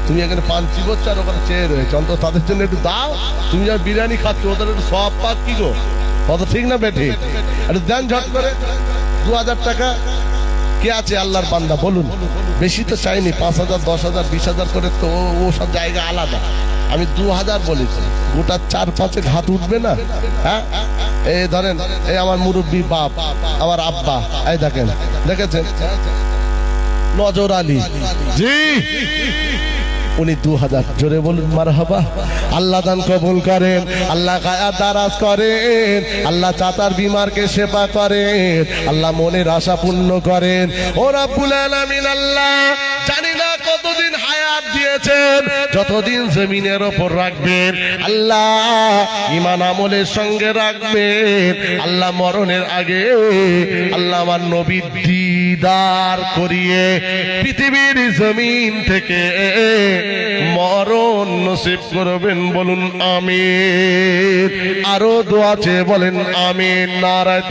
তুমি এখানে পান চিবোচ্ছ আর ওখানে চেয়ে রয়েছে, অন্তত তাদের জন্য একটু দাও। তুমি যখন বিরিয়ানি খাচ্ছ ওদের একটু সব পাক কি গো, কত ঠিক না বেঠি? একটু দেন ঝট করে 2000 টাকা। কে আছে আল্লাহর বান্দা বলুন? বেশি তো চাইনি, 5000 10,000 20,000 করে, তো ও সব জায়গা আলাদা। আমি 2000 বলেছি, গোটা 4-5 ঘাত উঠবে না? হ্যাঁ, এই ধরেন, এই আমার মুরব্বী বাপ, আমার আব্বা, এই দেখেন, দেখেছেন নজর আলী জি, উনি 2000। জোরে বলুন মারহাবা। আল্লাহ দান কবুল করেন, আল্লাহ গায়াত দারাজ করেন, আল্লাহ চাচার বিমারকে সেবা করেন, আল্লাহ মনের আশা পূর্ণ করেন। ও রাব্বুল আলামিন, আল্লাহ জানি না কতদিন হায়াত দিয়েছেন, যতদিন জমিনের ওপর রাখবেন আল্লাহ ঈমান আমলের সঙ্গে রাখবেন। আল্লাহ মরণের আগে আল্লাহ আমার নবীর দিদার করিয়ে পৃথিবীর জমিন থেকে মরণ নসিব করবেন। বলুন আমিন। আরো দোয়া চেয়ে বলেন আমিন। নারায়ে